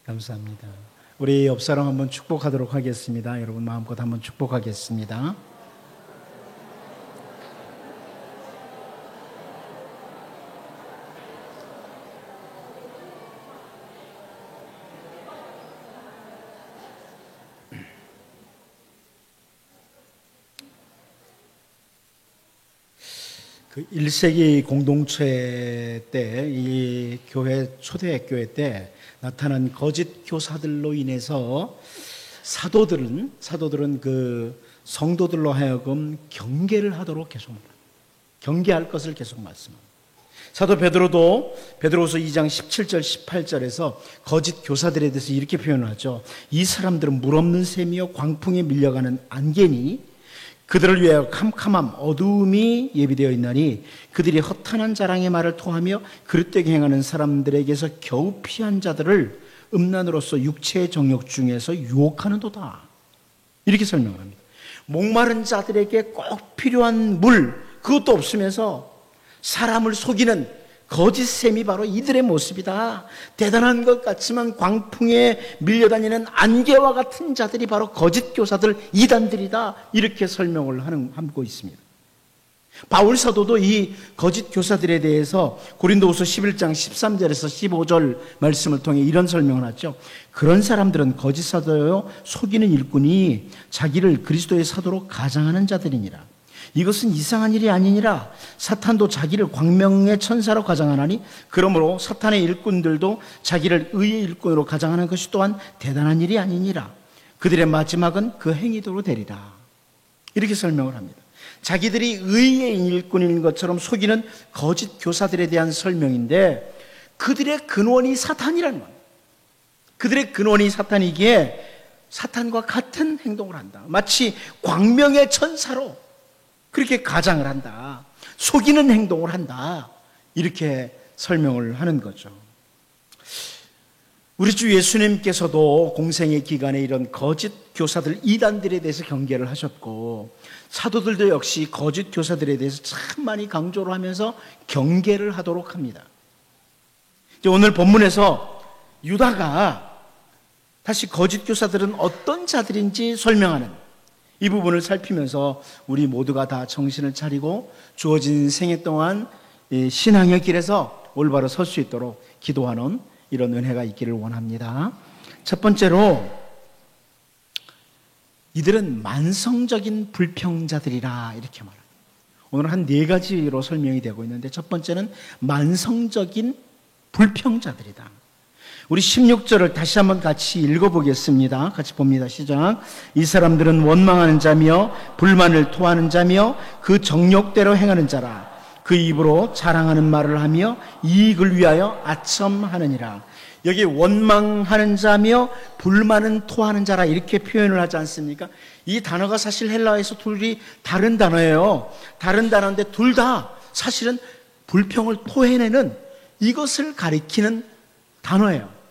감사합니다. 우리 옆사람 한번 축복하도록 하겠습니다. 여러분 마음껏 한번 축복하겠습니다. 그 1세기 공동체 때, 이 교회, 초대교회 때 나타난 거짓 교사들로 인해서 사도들은 그 성도들로 하여금 경계를 하도록 계속 경계할 것을 계속 말씀합니다. 사도 베드로도 베드로후서 2장 17절 18절에서 거짓 교사들에 대해서 이렇게 표현을 하죠. 이 사람들은 물 없는 샘이요 광풍에 밀려가는 안개니 그들을 위하여 캄캄함 어두움이 예비되어 있나니 그들이 허탄한 자랑의 말을 토하며 그릇되게 행하는 사람들에게서 겨우 피한 자들을 음란으로서 육체의 정욕 중에서 유혹하는도다. 이렇게 설명을 합니다. 목마른 자들에게 꼭 필요한 물, 그것도 없으면서 사람을 속이는 거짓 셈이 바로 이들의 모습이다. 대단한 것 같지만 광풍에 밀려다니는 안개와 같은 자들이 바로 거짓 교사들, 이단들이다. 이렇게 설명을 하고 있습니다. 바울 사도도 이 거짓 교사들에 대해서 고린도후서 11장 13절에서 15절 말씀을 통해 이런 설명을 하죠. 그런 사람들은 거짓 사도요 속이는 일꾼이 자기를 그리스도의 사도로 가장하는 자들이니라. 이것은 이상한 일이 아니니라. 사탄도 자기를 광명의 천사로 가장하나니 그러므로 사탄의 일꾼들도 자기를 의의 일꾼으로 가장하는 것이 또한 대단한 일이 아니니라. 그들의 마지막은 그 행위대로 되리라. 이렇게 설명을 합니다. 자기들이 의의 일꾼인 것처럼 속이는 거짓 교사들에 대한 설명인데 그들의 근원이 사탄이라는 겁니다. 그들의 근원이 사탄이기에 사탄과 같은 행동을 한다. 마치 광명의 천사로 그렇게 가장을 한다. 속이는 행동을 한다. 이렇게 설명을 하는 거죠. 우리 주 예수님께서도 공생의 기간에 이런 거짓 교사들, 이단들에 대해서 경계를 하셨고 사도들도 역시 거짓 교사들에 대해서 참 많이 강조를 하면서 경계를 하도록 합니다. 오늘 본문에서 유다가 다시 거짓 교사들은 어떤 자들인지 설명하는 이 부분을 살피면서 우리 모두가 다 정신을 차리고 주어진 생애 동안 신앙의 길에서 올바로 설 수 있도록 기도하는 이런 은혜가 있기를 원합니다. 첫 번째로 이들은 만성적인 불평자들이라 이렇게 말합니다. 오늘 한 4가지로 설명이 되고 있는데 첫 번째는 만성적인 불평자들이다. 우리 16절을 다시 한번 같이 읽어보겠습니다. 같이 봅니다. 시작. 이 사람들은 원망하는 자며 불만을 토하는 자며 그 정욕대로 행하는 자라. 그 입으로 자랑하는 말을 하며 이익을 위하여 아첨하느니라. 여기 원망하는 자며 불만은 토하는 자라 이렇게 표현을 하지 않습니까? 이 단어가 사실 헬라어에서 둘이 다른 단어예요. 다른 단어인데 둘 다 사실은 불평을 토해내는 이것을 가리키는 단어예요.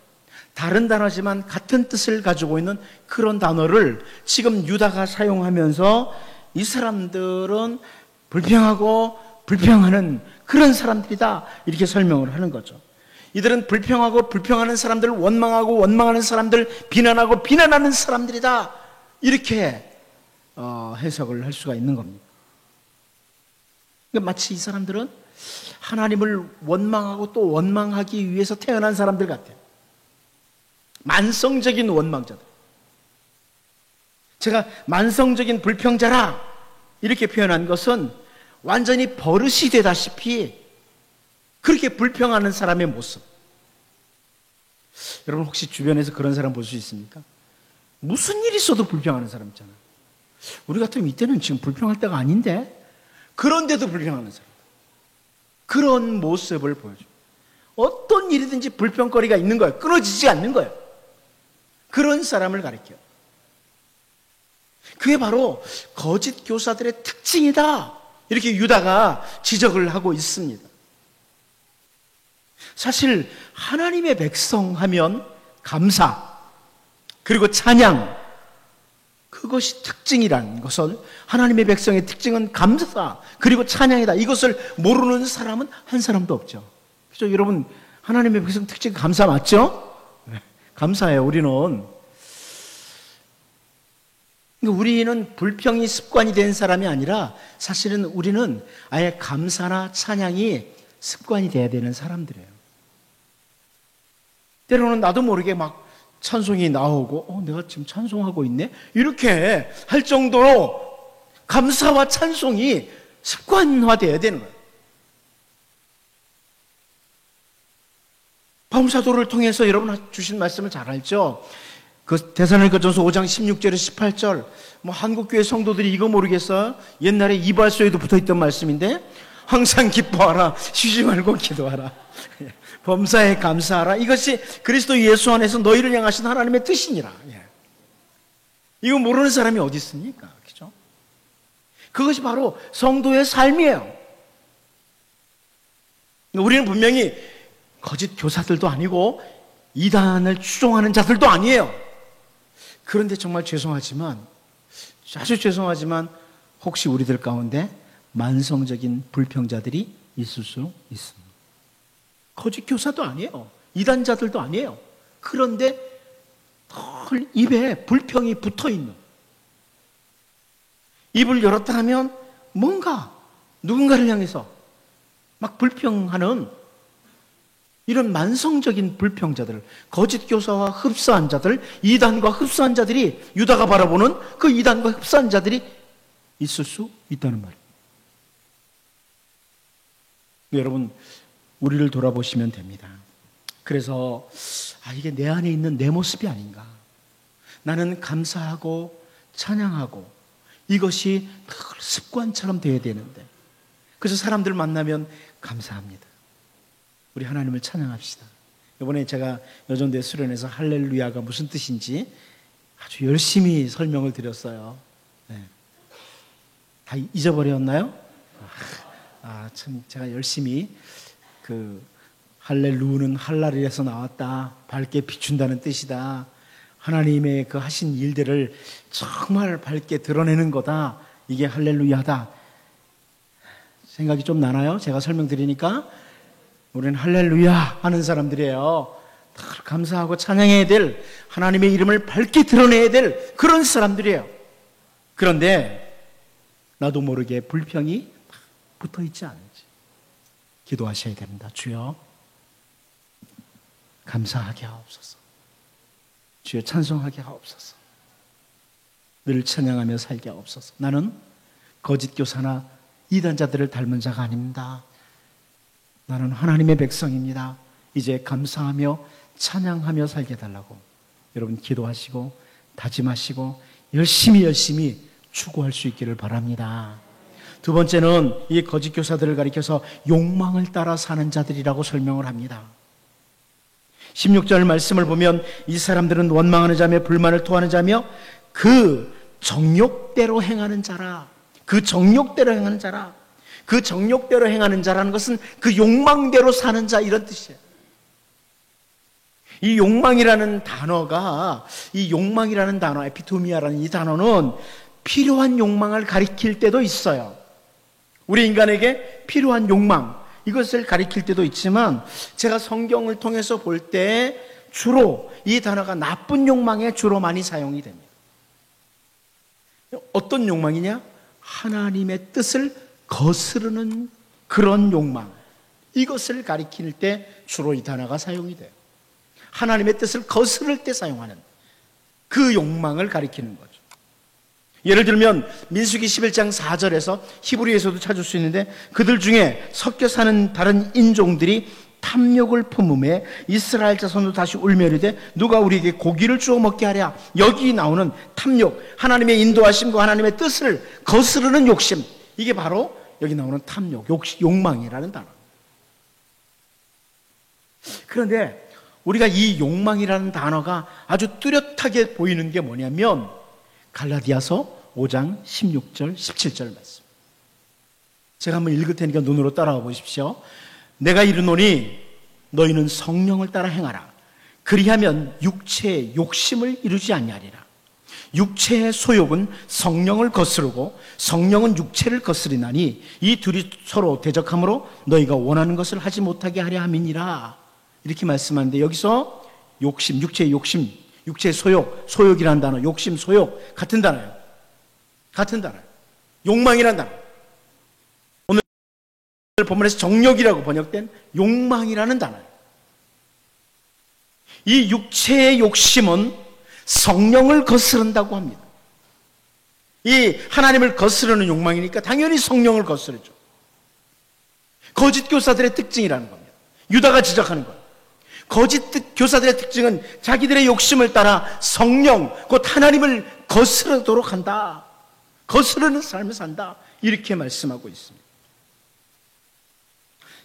다른 단어지만 같은 뜻을 가지고 있는 그런 단어를 지금 유다가 사용하면서 이 사람들은 불평하고 불평하는 그런 사람들이다 이렇게 설명을 하는 거죠. 이들은 불평하고 불평하는 사람들, 원망하고 원망하는 사람들, 비난하고 비난하는 사람들이다 이렇게 해석을 할 수가 있는 겁니다. 그러니까 마치 이 사람들은 하나님을 원망하고 또 원망하기 위해서 태어난 사람들 같아요. 만성적인 원망자들. 제가 만성적인 불평자라 이렇게 표현한 것은 완전히 버릇이 되다시피 그렇게 불평하는 사람의 모습. 여러분 혹시 주변에서 그런 사람 볼 수 있습니까? 무슨 일 있어도 불평하는 사람 있잖아요. 우리 같으면 이때는 지금 불평할 때가 아닌데 그런데도 불평하는 사람. 그런 모습을 보여줘요. 어떤 일이든지 불평거리가 있는 거예요. 끊어지지 않는 거예요. 그런 사람을 가리켜요. 그게 바로 거짓 교사들의 특징이다. 이렇게 유다가 지적을 하고 있습니다. 사실 하나님의 백성 하면 감사 그리고 찬양 그것이 특징이라는 것은 하나님의 백성의 특징은 감사 그리고 찬양이다. 이것을 모르는 사람은 한 사람도 없죠. 그렇죠? 여러분 하나님의 백성 특징 감사 맞죠? 감사해요. 우리는 불평이 습관이 된 사람이 아니라 사실은 우리는 아예 감사나 찬양이 습관이 돼야 되는 사람들이에요. 때로는 나도 모르게 막 찬송이 나오고 내가 지금 찬송하고 있네? 이렇게 할 정도로 감사와 찬송이 습관화되어야 되는 거예요. 바울사도를 통해서 여러분 주신 말씀을 잘 알죠? 그 데살로니가전서 5장 16절에서 18절 한국교회 성도들이 이거 모르겠어요? 옛날에 이발소에도 붙어있던 말씀인데 항상 기뻐하라 쉬지 말고 기도하라 범사에 감사하라 이것이 그리스도 예수 안에서 너희를 향하신 하나님의 뜻이니라. 이거 모르는 사람이 어디 있습니까? 그죠? 그것이 바로 성도의 삶이에요. 우리는 분명히 거짓 교사들도 아니고 이단을 추종하는 자들도 아니에요. 그런데 정말 죄송하지만 아주 죄송하지만 혹시 우리들 가운데 만성적인 불평자들이 있을 수 있습니다. 거짓 교사도 아니에요. 이단자들도 아니에요. 그런데 늘 입에 불평이 붙어있는, 입을 열었다 하면 뭔가 누군가를 향해서 막 불평하는 이런 만성적인 불평자들, 거짓 교사와 흡사한 자들, 이단과 흡사한 자들이, 유다가 바라보는 그 이단과 흡사한 자들이 있을 수 있다는 말이에요. 여러분, 우리를 돌아보시면 됩니다. 그래서 이게 내 안에 있는 내 모습이 아닌가. 나는 감사하고 찬양하고 이것이 늘 습관처럼 되어야 되는데, 그래서 사람들 만나면 감사합니다. 우리 하나님을 찬양합시다. 이번에 제가 여전대 수련회에서 할렐루야가 무슨 뜻인지 아주 열심히 설명을 드렸어요. 네. 다 잊어버렸나요? 참 제가 열심히 할렐루는 할랄에서 나왔다. 밝게 비춘다는 뜻이다. 하나님의 그 하신 일들을 정말 밝게 드러내는 거다. 이게 할렐루야다. 생각이 좀 나나요? 제가 설명드리니까 우리는 할렐루야 하는 사람들이에요. 감사하고 찬양해야 될, 하나님의 이름을 밝게 드러내야 될 그런 사람들이에요. 그런데 나도 모르게 불평이 붙어있지 않은지 기도하셔야 됩니다. 주여 감사하게 하옵소서. 주여 찬송하게 하옵소서. 늘 찬양하며 살게 하옵소서. 나는 거짓 교사나 이단자들을 닮은 자가 아닙니다. 나는 하나님의 백성입니다. 이제 감사하며 찬양하며 살게 해달라고 여러분 기도하시고 다짐하시고 열심히 추구할 수 있기를 바랍니다. 두 번째는 이 거짓 교사들을 가리켜서 욕망을 따라 사는 자들이라고 설명을 합니다. 16절 말씀을 보면 이 사람들은 원망하는 자며 불만을 토하는 자며 그 정욕대로 행하는 자라. 그 정욕대로 행하는 자라. 그 정욕대로 행하는 자라는 것은 그 욕망대로 사는 자, 이런 뜻이에요. 이 욕망이라는 단어가, 이 욕망이라는 단어, 에피토미아라는 이 단어는 필요한 욕망을 가리킬 때도 있어요. 우리 인간에게 필요한 욕망, 이것을 가리킬 때도 있지만 제가 성경을 통해서 볼 때 주로 이 단어가 나쁜 욕망에 주로 많이 사용이 됩니다. 어떤 욕망이냐? 하나님의 뜻을 거스르는 그런 욕망, 이것을 가리킬 때 주로 이 단어가 사용이 돼요. 하나님의 뜻을 거스를 때 사용하는 그 욕망을 가리키는 거죠. 예를 들면 민수기 11장 4절에서 히브리에서도 찾을 수 있는데, 그들 중에 섞여 사는 다른 인종들이 탐욕을 품음에 이스라엘 자손도 다시 울며 이르되 누가 우리에게 고기를 주어 먹게 하랴. 여기 나오는 탐욕, 하나님의 인도하심과 하나님의 뜻을 거스르는 욕심, 이게 바로 여기 나오는 탐욕, 욕망이라는 단어. 그런데 우리가 이 욕망이라는 단어가 아주 뚜렷하게 보이는 게 뭐냐면 갈라디아서 5장 16절 17절 말씀. 제가 한번 읽을 테니까 눈으로 따라와 보십시오. 내가 이르노니 너희는 성령을 따라 행하라. 그리하면 육체의 욕심을 이루지 아니하리라. 육체의 소욕은 성령을 거스르고 성령은 육체를 거스리나니 이 둘이 서로 대적함으로 너희가 원하는 것을 하지 못하게 하려 함이니라. 이렇게 말씀하는데, 여기서 욕심, 육체의 욕심, 육체의 소욕, 소욕이라는 단어, 욕심, 소욕 같은 단어예요. 같은 단어예요. 욕망이라는 단어. 오늘 본문에서 정욕이라고 번역된 욕망이라는 단어예요. 이 육체의 욕심은 성령을 거스른다고 합니다. 이 하나님을 거스르는 욕망이니까 당연히 성령을 거스르죠. 거짓 교사들의 특징이라는 겁니다. 유다가 지적하는 거예요. 거짓 교사들의 특징은 자기들의 욕심을 따라 성령, 곧 하나님을 거스르도록 한다. 거스르는 삶을 산다. 이렇게 말씀하고 있습니다.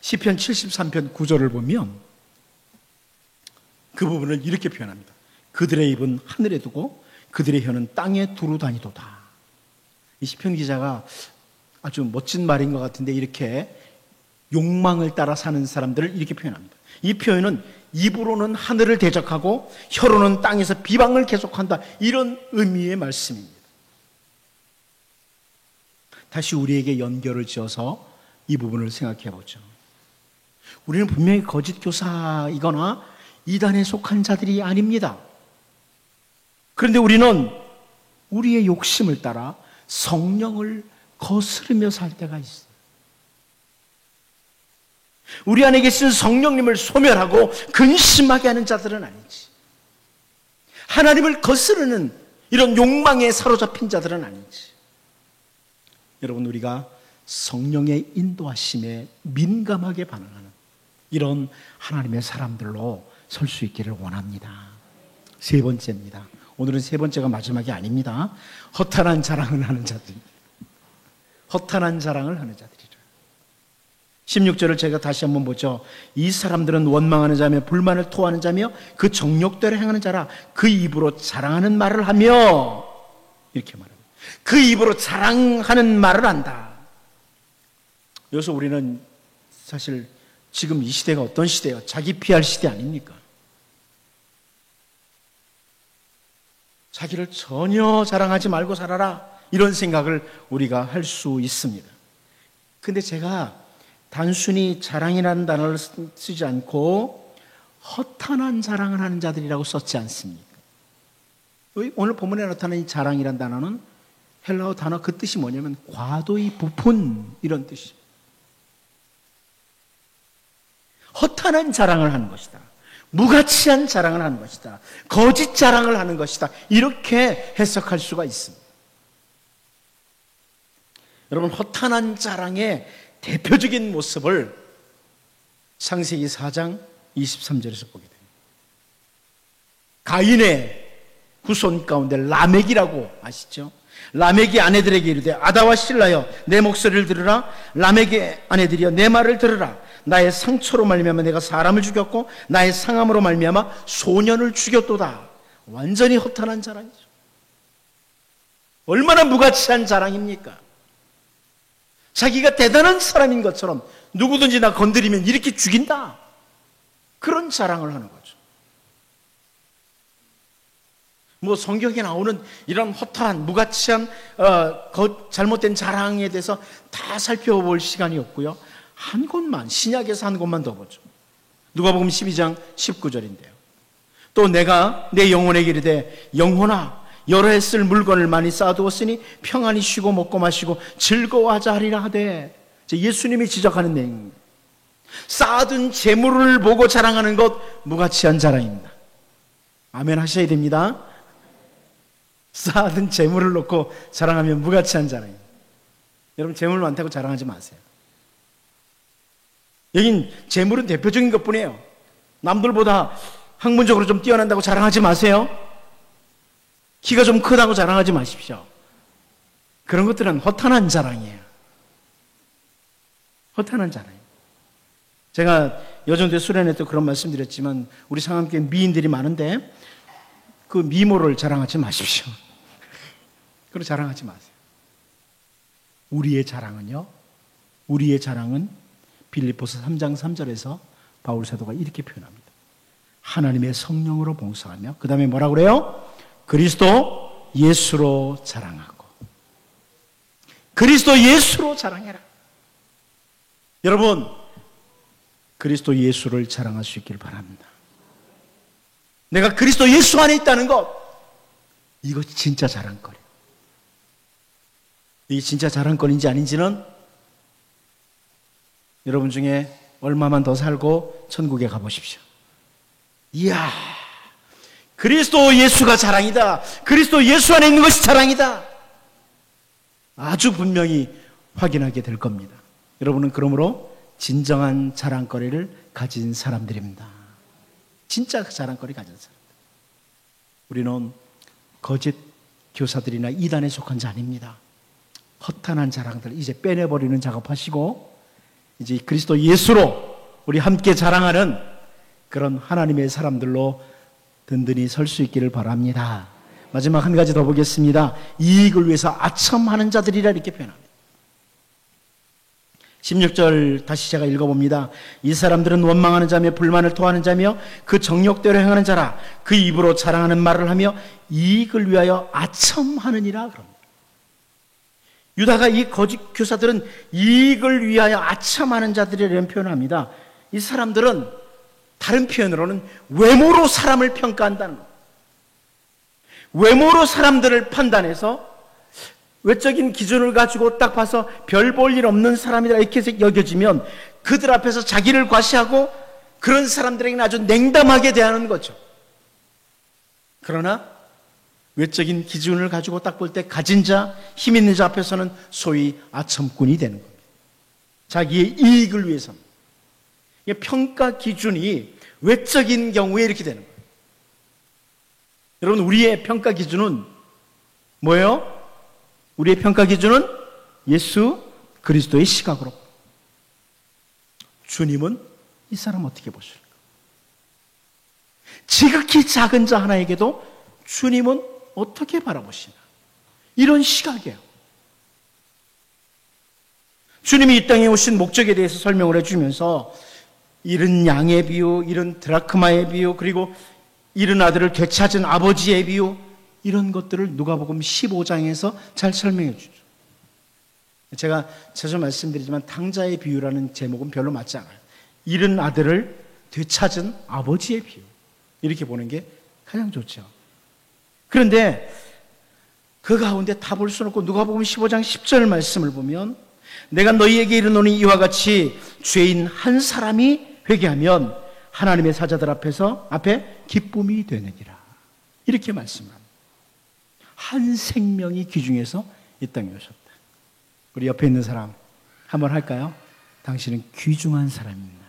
시편 73편 9절을 보면 그 부분을 이렇게 표현합니다. 그들의 입은 하늘에 두고 그들의 혀는 땅에 두루 다니도다. 이 시편 기자가 아주 멋진 말인 것 같은데 이렇게 욕망을 따라 사는 사람들을 이렇게 표현합니다. 이 표현은 입으로는 하늘을 대적하고 혀로는 땅에서 비방을 계속한다. 이런 의미의 말씀입니다. 다시 우리에게 연결을 지어서 이 부분을 생각해 보죠. 우리는 분명히 거짓 교사이거나 이단에 속한 자들이 아닙니다. 그런데 우리는 우리의 욕심을 따라 성령을 거스르며 살 때가 있어요. 우리 안에 계신 성령님을 소멸하고 근심하게 하는 자들은 아니지. 하나님을 거스르는 이런 욕망에 사로잡힌 자들은 아니지. 여러분, 우리가 성령의 인도하심에 민감하게 반응하는 이런 하나님의 사람들로 설 수 있기를 원합니다. 세 번째입니다. 오늘은 세 번째가 마지막이 아닙니다. 허탄한 자랑을 하는 자들. 허탄한 자랑을 하는 자들이라. 16절을 제가 다시 한번 보죠. 이 사람들은 원망하는 자며 불만을 토하는 자며 그 정욕대로 행하는 자라. 그 입으로 자랑하는 말을 하며, 이렇게 말합니다. 그 입으로 자랑하는 말을 한다. 여기서 우리는 사실 지금 이 시대가 어떤 시대예요? 자기 피할 시대 아닙니까? 자기를 전혀 자랑하지 말고 살아라. 이런 생각을 우리가 할 수 있습니다. 근데 제가 단순히 자랑이라는 단어를 쓰지 않고 허탄한 자랑을 하는 자들이라고 썼지 않습니까? 오늘 본문에 나타난 이 자랑이라는 단어는 헬라어 단어 그 뜻이 뭐냐면 과도히 부푼 이런 뜻이에요. 허탄한 자랑을 하는 것이다. 무가치한 자랑을 하는 것이다. 거짓 자랑을 하는 것이다. 이렇게 해석할 수가 있습니다. 여러분, 허탄한 자랑의 대표적인 모습을 창세기 4장 23절에서 보게 됩니다. 가인의 후손 가운데 라멕이라고 아시죠? 라멕이 아내들에게 이르되 아다와 실라여 내 목소리를 들으라. 라멕의 아내들이여 내 말을 들으라. 나의 상처로 말미암아 내가 사람을 죽였고 나의 상함으로 말미암아 소년을 죽였도다. 완전히 허탄한 자랑이죠. 얼마나 무가치한 자랑입니까? 자기가 대단한 사람인 것처럼 누구든지 나 건드리면 이렇게 죽인다. 그런 자랑을 하는 거죠. 뭐 성경에 나오는 이런 허탈한 무가치한 잘못된 자랑에 대해서 다 살펴볼 시간이 없고요. 한 곳만, 신약에서 한 곳만 더 보죠. 누가복음 12장 19절인데요. 또 내가 내 영혼에게 이르되 영혼아 여러 해 쓸 물건을 많이 쌓아두었으니 평안히 쉬고 먹고 마시고 즐거워하자 하리라 하되, 예수님이 지적하는 내용입니다. 쌓아둔 재물을 보고 자랑하는 것 무가치한 자랑입니다. 아멘 하셔야 됩니다. 쌓아둔 재물을 놓고 자랑하면 무가치한 자랑입니다. 여러분, 재물 많다고 자랑하지 마세요. 여긴 재물은 대표적인 것뿐이에요. 남들보다 학문적으로 좀 뛰어난다고 자랑하지 마세요. 키가 좀 크다고 자랑하지 마십시오. 그런 것들은 허탄한 자랑이에요. 허탄한 자랑이에요. 제가 여정대 수련회 때 그런 말씀 드렸지만 우리 상암교회 미인들이 많은데 그 미모를 자랑하지 마십시오. 그걸 자랑하지 마세요. 우리의 자랑은요, 우리의 자랑은 빌립보서 3장 3절에서 바울 사도가 이렇게 표현합니다. 하나님의 성령으로 봉사하며, 그 다음에 뭐라고 그래요? 그리스도 예수로 자랑하고. 그리스도 예수로 자랑해라. 여러분, 그리스도 예수를 자랑할 수 있기를 바랍니다. 내가 그리스도 예수 안에 있다는 것, 이거 진짜 자랑거리. 이게 진짜 자랑거리인지 아닌지는 여러분 중에 얼마만 더 살고 천국에 가보십시오. 이야, 그리스도 예수가 자랑이다. 그리스도 예수 안에 있는 것이 자랑이다. 아주 분명히 확인하게 될 겁니다. 여러분은 그러므로 진정한 자랑거리를 가진 사람들입니다. 진짜 자랑거리 가진 사람들. 우리는 거짓 교사들이나 이단에 속한 자 아닙니다. 허탄한 자랑들 이제 빼내버리는 작업하시고 이제 그리스도 예수로 우리 함께 자랑하는 그런 하나님의 사람들로 든든히 설 수 있기를 바랍니다. 마지막 한 가지 더 보겠습니다. 이익을 위해서 아첨하는 자들이라 이렇게 표현합니다. 16절 다시 제가 읽어봅니다. 이 사람들은 원망하는 자며 불만을 토하는 자며 그 정욕대로 행하는 자라. 그 입으로 자랑하는 말을 하며 이익을 위하여 아첨하느니라 그럽니다. 유다가 이 거짓 교사들은 이익을 위하여 아첨하는 자들이라는 표현을 합니다. 이 사람들은 다른 표현으로는 외모로 사람을 평가한다는 것. 외모로 사람들을 판단해서 외적인 기준을 가지고 딱 봐서 별 볼 일 없는 사람이다 이렇게 여겨지면 그들 앞에서 자기를 과시하고 그런 사람들에게는 아주 냉담하게 대하는 거죠. 그러나 외적인 기준을 가지고 딱 볼 때 가진 자, 힘 있는 자 앞에서는 소위 아첨꾼이 되는 겁니다. 자기의 이익을 위해서는. 평가 기준이 외적인 경우에 이렇게 되는 거예요. 여러분, 우리의 평가 기준은 뭐예요? 우리의 평가 기준은 예수 그리스도의 시각으로. 주님은 이 사람 어떻게 보실까? 지극히 작은 자 하나에게도 주님은 어떻게 바라보시나? 이런 시각이에요. 주님이 이 땅에 오신 목적에 대해서 설명을 해주면서 잃은 양의 비유, 잃은 드라크마의 비유, 그리고 잃은 아들을 되찾은 아버지의 비유, 이런 것들을 누가복음 15장에서 잘 설명해 주죠. 제가 자주 말씀드리지만 탕자의 비유라는 제목은 별로 맞지 않아요. 잃은 아들을 되찾은 아버지의 비유, 이렇게 보는 게 가장 좋죠. 그런데 그 가운데 다 볼 수는 없고 누가복음 15장 10절 말씀을 보면 내가 너희에게 이르노니 이와 같이 죄인 한 사람이 회개하면 하나님의 사자들 앞에 기쁨이 되느니라. 이렇게 말씀합니다. 한 생명이 귀중해서 이 땅에 오셨다. 우리 옆에 있는 사람 한번 할까요? 당신은 귀중한 사람입니다.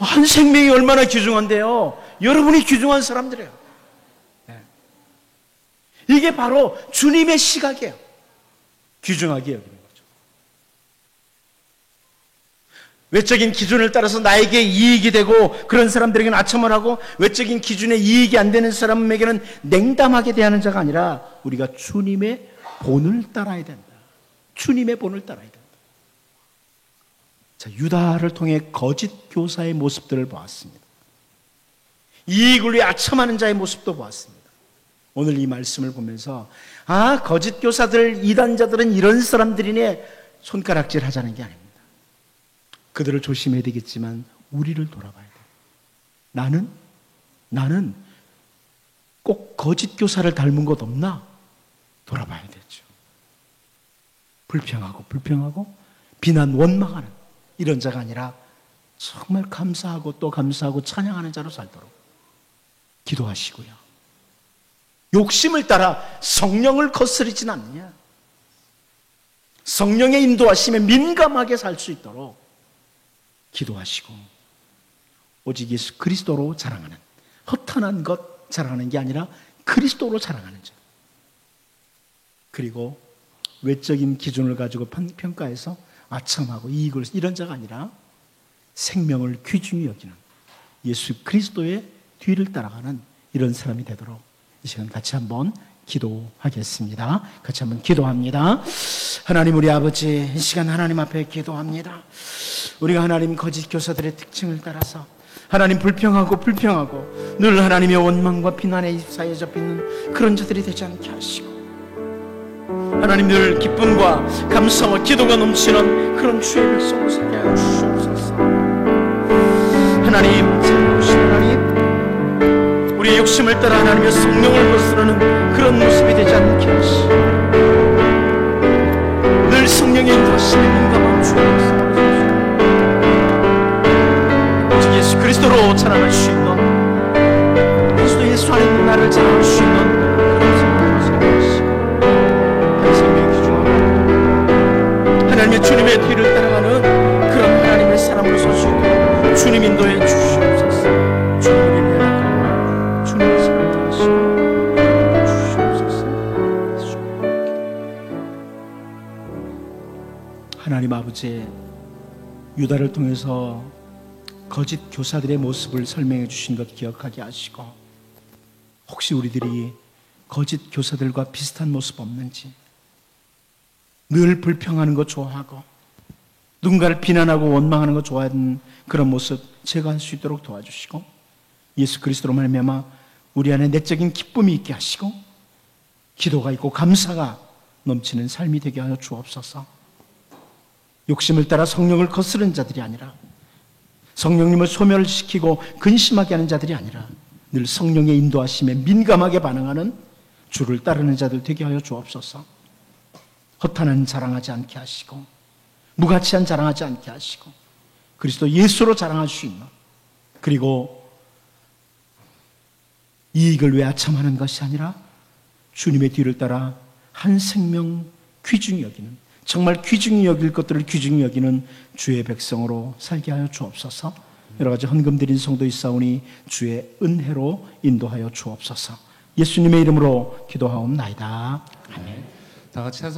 한 생명이 얼마나 귀중한데요. 여러분이 귀중한 사람들이에요. 네. 이게 바로 주님의 시각이에요. 귀중하게 여기는 거죠. 외적인 기준을 따라서 나에게 이익이 되고 그런 사람들에게는 아첨을 하고 외적인 기준에 이익이 안 되는 사람에게는 냉담하게 대하는 자가 아니라 우리가 주님의 본을 따라야 된다. 주님의 본을 따라야 된다. 자, 유다를 통해 거짓 교사의 모습들을 보았습니다. 이익을 위해 아첨하는 자의 모습도 보았습니다. 오늘 이 말씀을 보면서 거짓 교사들, 이단자들은 이런 사람들이네 손가락질 하자는 게 아닙니다. 그들을 조심해야 되겠지만 우리를 돌아봐야 돼요. 나는 꼭 거짓 교사를 닮은 것 없나? 돌아봐야 되죠. 불평하고 비난, 원망하는 이런 자가 아니라 정말 감사하고 또 감사하고 찬양하는 자로 살도록 기도하시고요. 욕심을 따라 성령을 거스르진 않느냐. 성령의 인도하심에 민감하게 살 수 있도록 기도하시고 오직 예수 그리스도로 자랑하는, 허탄한 것 자랑하는 게 아니라 그리스도로 자랑하는 자. 그리고 외적인 기준을 가지고 평가해서 아첨하고 이익을 이런 자가 아니라 생명을 귀중히 여기는 예수 그리스도의 뒤를 따라가는 이런 사람이 되도록 이 시간 같이 한번 기도하겠습니다. 같이 한번 기도합니다. 하나님 우리 아버지, 이 시간 하나님 앞에 기도합니다. 우리가 하나님 거짓 교사들의 특징을 따라서 하나님 불평하고 늘 하나님의 원망과 비난의 사이에 잡혀있는 그런 자들이 되지 않게 하시고 하나님 늘 기쁨과 감사와 기도가 넘치는 그런 주의 백성을 살게 하여 주시옵소서. 하나님 욕심을 따라 하나님의 성령을 거스르는 그런 모습이 되지 않게 하시고 늘 성령의 인도하심에 민감한 주의 오직 예수 그리스도로 자라날 수 있는, 그리스도 예수 안에 있는 나를 자라날 수 있는 그런 생명으로 살아가시고 한 생명의 귀중함, 하나님의 주님의 뒤를 따라가는 그런 하나님의 사람으로 설 수 있도록 주님 인도해 주시옵소서. 주님을 인하여 주님의 생명을 하시고 주시옵소서. 하나님 아버지, 유다를 통해서 거짓 교사들의 모습을 설명해 주신 것 기억하게 하시고, 혹시 우리들이 거짓 교사들과 비슷한 모습 없는지, 늘 불평하는 거 좋아하고 누군가를 비난하고 원망하는 거 좋아하는 그런 모습 제거할 수 있도록 도와주시고, 예수 그리스도로 말미암아 우리 안에 내적인 기쁨이 있게 하시고 기도가 있고 감사가 넘치는 삶이 되게 하여 주옵소서. 욕심을 따라 성령을 거스르는 자들이 아니라, 성령님을 소멸시키고 근심하게 하는 자들이 아니라 늘 성령의 인도하심에 민감하게 반응하는 주를 따르는 자들 되게 하여 주옵소서. 허탄한 자랑하지 않게 하시고 무가치한 자랑하지 않게 하시고 그리스도 예수로 자랑할 수 있는, 그리고 이익을 외아참하는 것이 아니라 주님의 뒤를 따라 한 생명 귀중히 여기는, 정말 귀중히 여길 것들을 귀중히 여기는 주의 백성으로 살게 하여 주옵소서. 여러 가지 헌금 드린 성도 있사오니 주의 은혜로 인도하여 주옵소서. 예수님의 이름으로 기도하옵나이다. 아멘. 다 같이 찬송